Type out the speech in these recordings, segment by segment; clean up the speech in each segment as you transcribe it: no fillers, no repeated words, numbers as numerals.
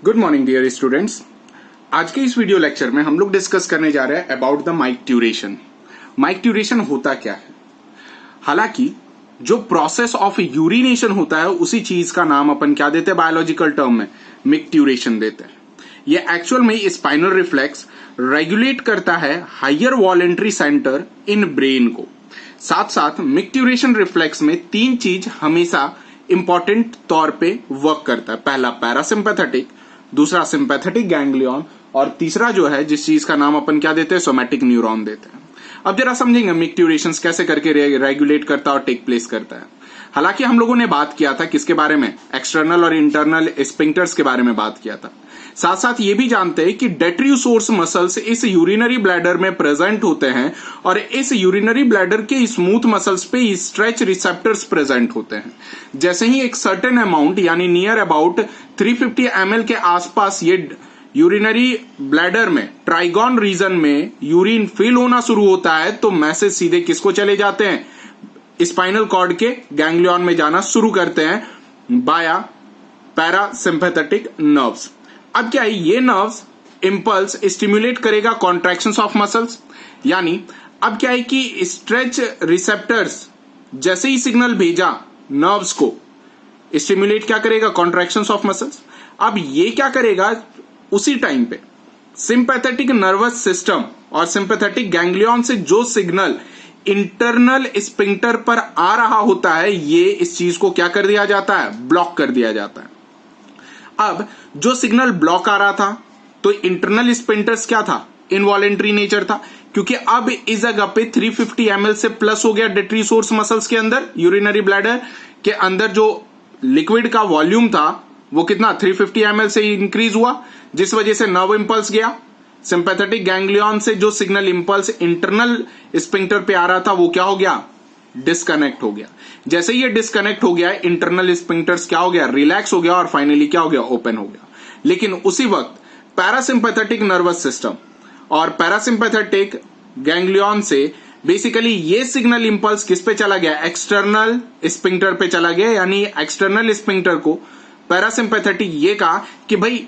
Good morning dear students. आज के इस वीडियो लेक्चर में हम लोग डिस्कस करने जा रहे हैं अबाउट द माइक्ट्यूरेशन। माइक्ट्यूरेशन होता क्या है? हालांकि जो प्रोसेस ऑफ यूरिनेशन होता है उसी चीज का नाम अपन क्या देते हैं बायोलॉजिकल टर्म में? मिक्ट्यूरेशन देते हैं। ये एक्चुअल में स्पाइनल रिफ्लेक्स रेगुलेट करता है higher voluntary centre in brain को। साथ साथ मिक्ट्यूरेशन रिफ्लेक्स में तीन चीज हमेशा इंपॉर्टेंट तौर पे वर्क करता है। पहला पैरासिम्पैथेटिक, दूसरा सिंपैथेटिक गैंग्लियन और तीसरा जो है जिस चीज का नाम अपन क्या देते हैं सोमैटिक न्यूरॉन देते हैं। अब जरा समझेंगे मिक्ट्यूरेशंस कैसे करके रेगुलेट करता है और टेक प्लेस करता है। हालांकि हम लोगों ने बात किया था किसके बारे में? एक्सटर्नल और इंटरनल स्पिंक्टर्स के बारे में बात किया था। साथ साथ ये भी जानते हैं कि डेट्रियोसोर्स मसल्स इस यूरिनरी ब्लैडर में प्रेजेंट होते हैं और इस यूरिनरी ब्लैडर के स्मूथ मसल्स पे स्ट्रेच रिसेप्टर्स प्रेजेंट होते हैं। जैसे ही एक सर्टेन अमाउंट यानी नियर अबाउट 350 ml के आसपास ये यूरिनरी ब्लैडर में ट्राइगोन रीजन में यूरिन फिल होना शुरू होता है तो मैसेज सीधे किसको चले जाते हैं? स्पाइनल कॉर्ड के गैंग्लियन में जाना शुरू करते हैं बाया पैरासिम्पैथेटिक नर्व्स। अब क्या है, ये नर्व्स इंपल्स स्टिमुलेट करेगा कॉन्ट्रैक्शंस ऑफ मसल्स। यानी अब क्या है कि स्ट्रेच रिसेप्टर्स जैसे ही सिग्नल भेजा नर्व्स को, स्टिमुलेट क्या करेगा? Contractions of muscles. अब ये क्या करेगा उसी टाइम पे सिंपैथेटिक नर्वस सिस्टम और सिंपैथेटिक गैंग्लियन से जो सिग्नल इंटरनल स्पिंक्टर पर आ रहा होता है ये इस चीज को क्या कर दिया जाता है? ब्लॉक कर दिया जाता है। अब जो सिग्नल ब्लॉक आ रहा था तो इंटरनल स्पिंक्टर्स क्या था? इनवॉलेंट्री नेचर था, क्योंकि अब इस जगह पे 350 ml से प्लस हो गया डेट्रियोसोर्स मसल्स के अंदर। यूरिनरी ब्लैडर के अंदर जो लिक्विड का वॉल्यूम था वो कितना 350 ml से इंक्रीज हुआ, जिस वजह से नर्व इंपल्स गया। सिंपैथेटिक गैंग्लियन से जो सिग्नल इंपल्स इंटरनल स्पिंक्टर पे आ रहा था वो क्या हो गया? डिस्कनेक्ट हो गया। जैसे ये डिस्कनेक्ट हो गया इंटरनल स्पिंक्टर्स क्या हो गया? रिलैक्स हो गया और फाइनली क्या हो गया? ओपन हो गया। लेकिन उसी वक्त पैरासिम्पैथेटिक नर्वस सिस्टम और पैरासिम्पैथेटिक गैंग्लियन से बेसिकली ये सिग्नल इंपल्स किस पे चला गया? एक्सटर्नल स्पिंक्टर पे चला गया। यानी एक्सटर्नल स्पिंक्टर को पैरासिम्पैथेटिक ये कहा कि भाई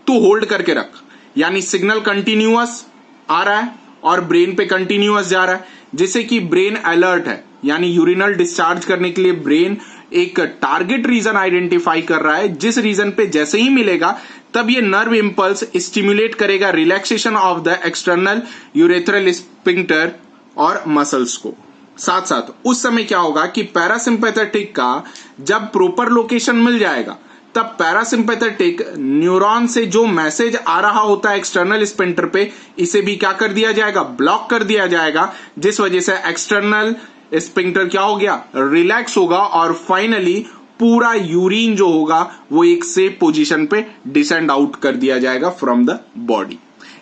तू होल्ड करके रख, यानी सिग्नल कंटिन्यूअस आ रहा है और ब्रेन पे कंटिन्यूअस जा रहा है, जिससे कि ब्रेन अलर्ट है। यानी यूरिनल डिस्चार्ज करने के लिए ब्रेन एक टारगेट रीजन आइडेंटिफाई कर रहा है, जिस रीजन पे जैसे ही मिलेगा तब ये नर्व इंपल्स स्टिमुलेट करेगा relaxation of the external urethral sphincter और मसल्स को। साथ साथ उस समय क्या होगा कि पैरासिम्पैथेटिक का जब प्रॉपर लोकेशन मिल जाएगा तब पैरासिम्पैथेटिक न्यूरॉन से जो मैसेज आ रहा होता है एक्सटर्नल स्पिंक्टर पे, इसे भी क्या कर दिया जाएगा? ब्लॉक कर दिया जाएगा, जिस वजह से एक्सटर्नल स्पिंक्टर क्या हो गया? रिलैक्स होगा और फाइनली पूरा यूरिन जो होगा वो एक सेफ पोजीशन पे डिसेंड आउट कर दिया जाएगा फ्रॉम द बॉडी।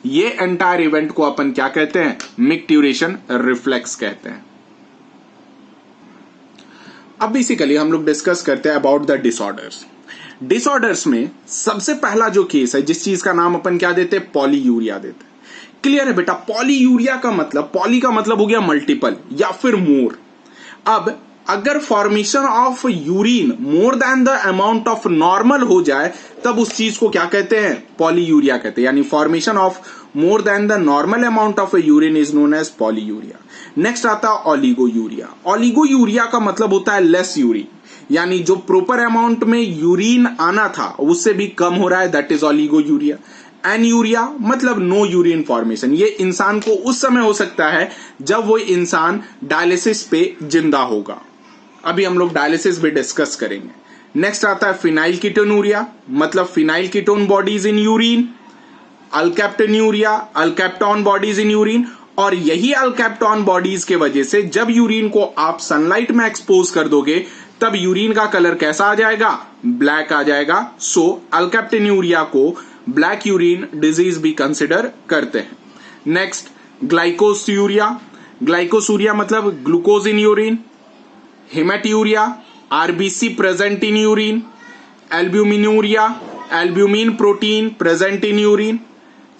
ये एंटायर इवेंट को अपन क्या कहते हैं? मिक्ट्यूरेशन रिफ्लेक्स कहते हैं। अब बेसिकली हम लोग डिस्कस करते हैं अबाउट द डिसऑर्डर्स। डिसऑर्डर्स में सबसे पहला जो केस है जिस चीज का नाम अपन क्या देते हैं? पॉलीयूरिया देते हैं। क्लियर है बेटा? पॉलीयूरिया का मतलब, पॉली का मतलब हो गया मल्टीपल या फिर मोर। अब अगर formation of urine more than the amount of normal हो जाए तब उस चीज को क्या कहते हैं? पॉलीयूरिया कहते हैं। यानी formation of more than the normal amount of urine is known as polyuria. Next आता है ओलिगोयूरिया। ओलिगोयूरिया का मतलब होता है लेस यूरिन, यानी जो प्रॉपर अमाउंट में यूरिन आना था उससे भी कम हो रहा है, दैट इज ओलिगोयूरिया। एनयूरिया मतलब नो यूरिन फॉर्मेशन। ये इंसान को उस समय हो सकता है जब वो इंसान डायलिसिस पे जिंदा होगा। अभी हम लोग डायलिसिस भी डिस्कस करेंगे। नेक्स्ट आता है फिनाइल कीटोनूरिया, मतलब phenyl ketone bodies in urine. Alkaptonuria, alkapton bodies in urine. और यही अल्कैप्टॉन बॉडीज के वजह से जब यूरिन को आप सनलाइट में एक्सपोज कर दोगे तब यूरिन का कलर कैसा आ जाएगा? ब्लैक आ जाएगा। सो अल्कैप्टोन्यूरिया को ब्लैक यूरिन डिजीज भी कंसिडर करते हैं। Next glycosuria. ग्लाइकोसूरिया मतलब glucose in urine. Haematuria, RBC present in urine. Albuminuria, albumin protein present in urine.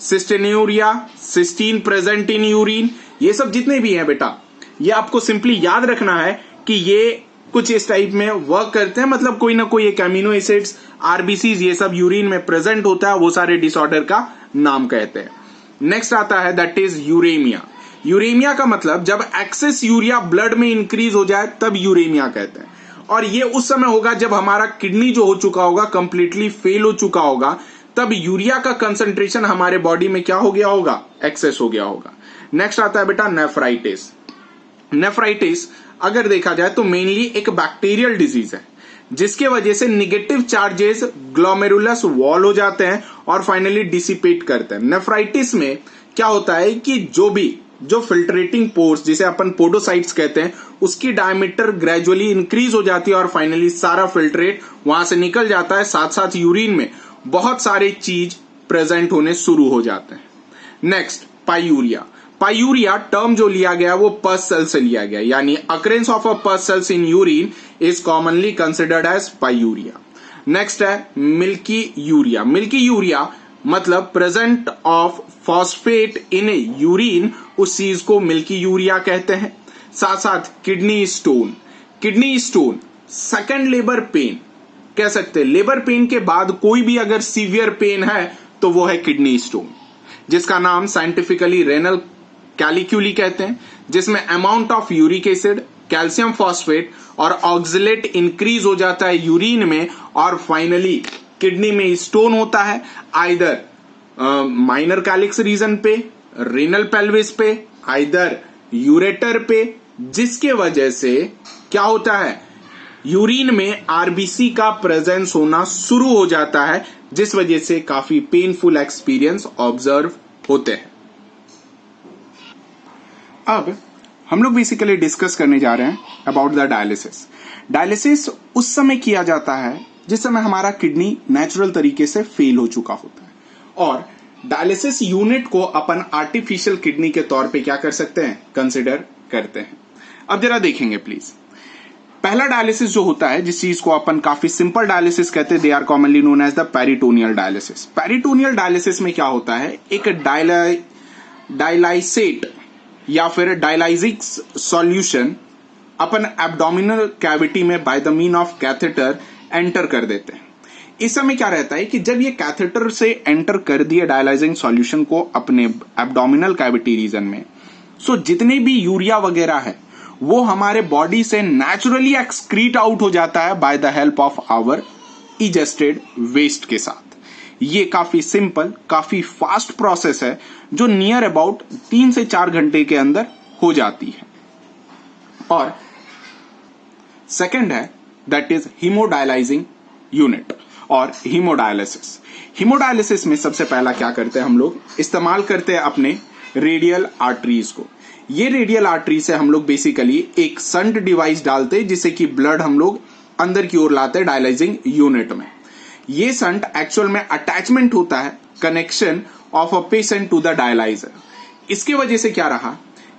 Cystinuria, cystine present in urine. ये सब जितने भी हैं बेटा, ये आपको सिंपली याद रखना है कि ये कुछ इस टाइप में वर्क करते हैं, मतलब कोई ना कोई एक अमीनो एसिड्स, आरबीसीज, ये सब यूरिन में प्रेजेंट होता है, वो सारे डिसऑर्डर का नाम कहते हैं। नेक्स्ट आता है दैट इज यूरेमिया। यूरेमिया का मतलब जब एक्सेस यूरिया ब्लड में इंक्रीज हो जाए तब यूरेमिया कहते हैं, और ये उस समय होगा जब हमारा किडनी जो हो चुका होगा, कंप्लीटली फेल हो चुका होगा, तब यूरिया का कंसंट्रेशन हमारे बॉडी में क्या हो गया होगा, एक्सेस हो गया होगा। नेक्स्ट आता है बेटा नेफ्राइटिस। नेफ्राइटिस अगर देखा जाए तो मेनली एक बैक्टीरियल डिजीज है, जिसके वजह से निगेटिव चार्जेस ग्लोमेरुलस वॉल हो जाते हैं और फाइनली डिसिपेट करते हैं। नेफ्राइटिस में क्या होता है कि जो फिल्ट्रेटिंग पोर्स, जिसे अपन पोडोसाइट्स कहते हैं, उसकी डायमीटर ग्रेजुअली इंक्रीज हो जाती है और फाइनली सारा फिल्ट्रेट वहां से निकल जाता है, साथ साथ यूरिन में बहुत सारे चीज प्रेजेंट होने शुरू हो जाते हैं। नेक्स्ट पायूरिया। पायूरिया टर्म जो लिया गया वो पस सेल से लिया गया, यानी occurrence of a pus cells in urine is commonly considered as pyuria. Next है मिल्की यूरिया। मिल्की यूरिया मतलब present of phosphate in urine, उस चीज को मिल्की यूरिया कहते हैं। साथ साथ kidney stone. Kidney stone second labour pain कह सकते हैं, लेबर पेन के बाद कोई भी अगर सीवियर पेन है तो वो है किडनी स्टोन, जिसका नाम साइंटिफिकली रेनल कैलिक्यूली कहते हैं, जिसमें amount of uric acid, calcium phosphate और ऑक्सलेट इंक्रीज हो जाता है यूरिन में और फाइनली किडनी में स्टोन होता है, आइदर माइनर कैलिक्स रीजन पे, रेनल पेल्विस पे, आइदर यूरेटर पे, जिसके वजह से क्या होता है, यूरिन में आरबीसी का प्रेजेंस होना शुरू हो जाता है, जिस वजह से काफी पेनफुल एक्सपीरियंस ऑब्जर्व होते हैं। अब हम लोग बेसिकली डिस्कस करने जा रहे हैं अबाउट द डायलिसिस। डायलिसिस उस समय किया जाता है जिस समय हमारा किडनी नेचुरल तरीके से फेल हो चुका होता है, और डायलिसिस यूनिट को अपन आर्टिफिशियल किडनी के तौर पे क्या कर सकते हैं, कंसिडर करते हैं। अब जरा देखेंगे प्लीज। पहला डायलिसिस जो होता है, जिस चीज को अपन काफी सिंपल डायलिसिस कहते हैं, they are commonly known as the peritoneal dialysis. Peritoneal dialysis में क्या होता है, एक डायलाइसेट या फिर डायलाइजिक सॉल्यूशन अपन एब्डोमिनल कैविटी में by the mean of catheter enter कर देते हैं। इस समय क्या रहता है कि जब ये कैथेटर से एंटर कर दिए डायलाइजिंग सॉल्यूशन को अपने एब्डोमिनल कैविटी रीजन में, सो जितने भी यूरिया वगैरह है वो हमारे बॉडी से नेचुरली एक्सक्रीट आउट हो जाता है by the help of our ingested waste के साथ। ये काफी सिंपल, काफी फास्ट प्रोसेस है जो नियर अबाउट 3 से 4 घंटे के अंदर हो जाती है। और सेकंड है दैट इज हीमोडायलाइजिंग यूनिट और हीमोडायलिसिस। हीमोडायलिसिस में सबसे पहला क्या करते हैं, हम लोग इस्तेमाल करते हैं अपने रेडियल आर्टरीज को। ये रेडियल आर्टरी से हम लोग बेसिकली एक संट डिवाइस डालते हैं, जिससे कि ब्लड हम लोग अंदर की ओर लाते हैं डायलाइजिंग यूनिट में। ये संट एक्चुअल में अटैचमेंट होता है, connection of a patient to the dialyser. इसके वजह से क्या रहा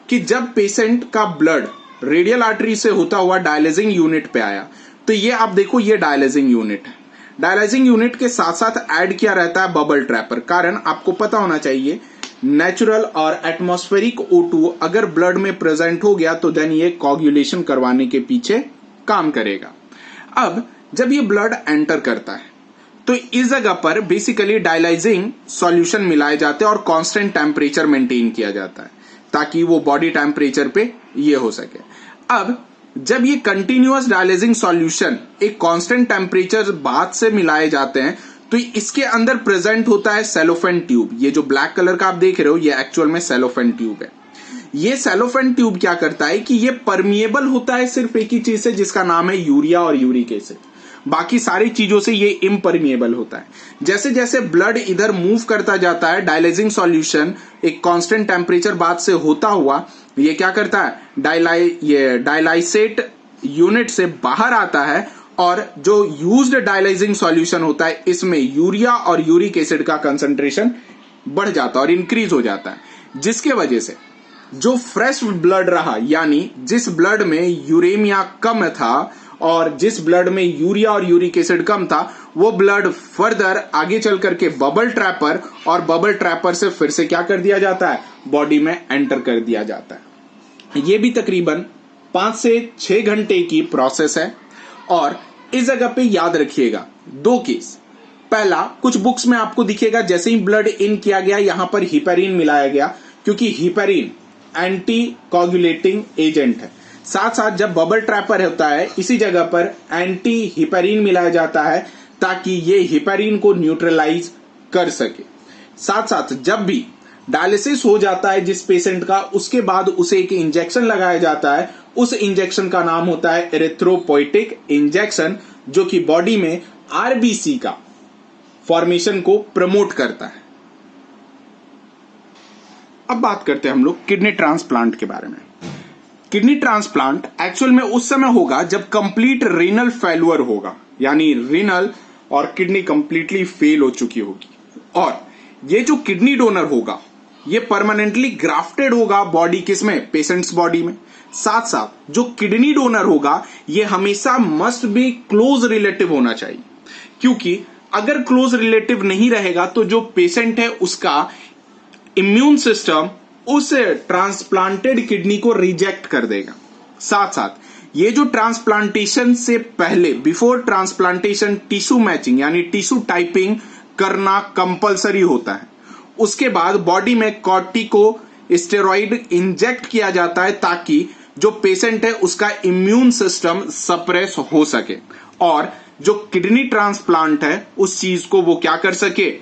कि जब पेशेंट का ब्लड रेडियल आर्टरी से होता हुआ डायलाइजिंग यूनिट पे आया, तो ये आप देखो, ये डायलाइजिंग यूनिट है। डायलाइजिंग यूनिट के साथ साथ ऐड किया रहता है बबल ट्रैपर। कारण आपको पता होना चाहिए, नेचुरल और एटमॉस्फेरिक O2 अगर ब्लड में प्रेजेंट हो गया तो देन ये कोगुलेशन करवाने के पीछे काम करेगा। अब जब ये ब्लड एंटर करता है तो इस जगह पर बेसिकली डायलाइजिंग सॉल्यूशन मिलाए जाते हैं और कांस्टेंट टेम्परेचर मेंटेन किया जाता है ताकि वो बॉडी टेम्परेचर पे ये हो सके। अब जब ये कंटिन्यूअस डायलाइजिंग सॉल्यूशन एक कांस्टेंट टेम्परेचर बाद से मिलाए जाते हैं तो इसके अंदर प्रेजेंट होता है सेलोफेन ट्यूब। ये जो ब्लैक कलर का आप देख रहे हो ये एक्चुअल में सेलोफेन ट्यूब है। ये सेलोफेन ट्यूब क्या करता है कि ये परमिएबल होता है सिर्फ एक ही चीज से, जिसका नाम है यूरिया और यूरिक एसिड। बाकी सारी चीजों से ये इम्परमिएबल होता है। जैसे जैसे ब्लड इधर मूव करता जाता है, डायलाइजिंग सॉल्यूशन एक कांस्टेंट टेम्परेचर बाद से होता हुआ ये क्या करता है, डायलाइसेट यूनिट से बाहर आता है और जो यूज्ड डायलाइजिंग सॉल्यूशन होता है इसमें यूरिया और यूरिक एसिड का कंसंट्रेशन बढ़ जाता है और इंक्रीज हो जाता है, जिसके वजह से जो फ्रेश ब्लड रहा, यानी जिस ब्लड में यूरेमिया कम था और जिस ब्लड में यूरिया और यूरिक एसिड कम था, वो ब्लड फर्दर आगे चल करके बबल ट्रैपर और बबल ट्रैपर से फिर से क्या कर दिया जाता है, बॉडी में एंटर कर दिया जाता है। ये भी तकरीबन 5 से 6 घंटे की प्रोसेस है। और इस जगह पे याद रखिएगा 2 केस। पहला, कुछ बुक्स में आपको दिखेगा जैसे ही ब्लड इन किया गया यहां पर हिपेरिन मिलाया गया, क्योंकि हिपेरिन एंटी कोगुलेटिंग एजेंट है। साथ साथ जब बबल ट्रैपर होता है इसी जगह पर एंटी हिपेरिन मिलाया जाता है ताकि ये हिपेरिन को न्यूट्रलाइज कर सके। साथ साथ जब भी डायलिसिस हो जाता है जिस पेशेंट का, उसके बाद उसे एक इंजेक्शन लगाया जाता है। उस इंजेक्शन का नाम होता है एरिथ्रोपोइटिक इंजेक्शन, जो कि बॉडी में आरबीसी का फॉर्मेशन को प्रमोट करता है। अब बात करते हैं हम लोग किडनी ट्रांसप्लांट के बारे में। किडनी ट्रांसप्लांट एक्चुअल में उस समय होगा जब कंप्लीट रीनल फेल्यूर होगा, यानी रीनल और किडनी कंप्लीटली फेल हो चुकी होगी। और ये जो किडनी डोनर होगा ये परमानेंटली ग्राफ्टेड होगा बॉडी किसमें, पेशेंट्स बॉडी में। साथ साथ जो किडनी डोनर होगा ये हमेशा मस्ट बी क्लोज रिलेटिव होना चाहिए, क्योंकि अगर क्लोज रिलेटिव नहीं रहेगा तो जो पेशेंट है उसका इम्यून सिस्टम उस ट्रांसप्लांटेड किडनी को रिजेक्ट कर देगा। साथ साथ ये जो ट्रांसप्लांटेशन से पहले, बिफोर ट्रांसप्लांटेशन टिश्यू मैचिंग यानी टिश्यू टाइपिंग करना कंपलसरी होता है। उसके बाद बॉडी में कॉर्टिको स्टेरॉइड इंजेक्ट किया जाता है ताकि जो पेशेंट है उसका इम्यून सिस्टम सप्रेस हो सके और जो किडनी ट्रांसप्लांट है उस चीज को वो क्या कर सके,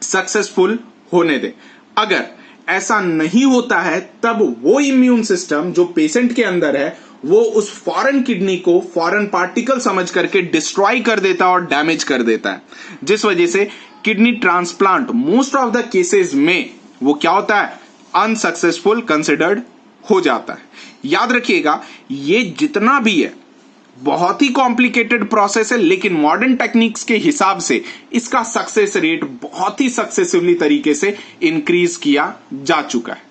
सक्सेसफुल होने दे। अगर ऐसा नहीं होता है तब वो इम्यून सिस्टम जो पेशेंट के अंदर है वो उस फॉरेन किडनी को फॉरेन पार्टिकल समझ करके डिस्ट्रॉय कर देता है और डैमेज कर देता है, जिस वजह से kidney transplant most of the cases में वो क्या होता है, अनसक्सेसफुल कंसिडर्ड हो जाता है। याद रखिएगा ये जितना भी है बहुत ही कॉम्प्लिकेटेड प्रोसेस है, लेकिन मॉडर्न टेक्निक्स के हिसाब से इसका सक्सेस रेट बहुत ही सक्सेसिवली तरीके से इंक्रीज किया जा चुका है।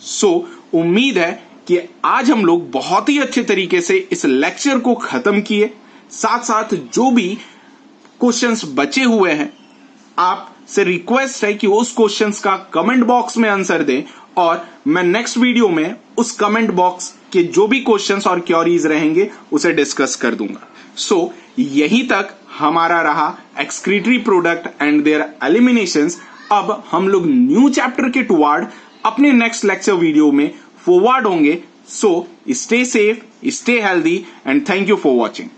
सो उम्मीद है कि आज हम लोग बहुत ही अच्छे तरीके से इस लेक्चर को खत्म किए। साथ साथ जो भी क्वेश्चंस बचे हुए हैं आपसे रिक्वेस्ट है कि उस क्वेश्चंस का कमेंट बॉक्स में आंसर दें और मैं नेक्स्ट वीडियो में उस कमेंट बॉक्स के जो भी क्वेश्चंस और क्वेरीज रहेंगे उसे डिस्कस कर दूंगा। सो यहीं तक हमारा रहा excretory product and their eliminations. अब हम लोग न्यू चैप्टर के टुवर्ड अपने नेक्स्ट लेक्चर वीडियो में फॉरवर्ड होंगे। So stay safe, stay healthy and thank you for watching.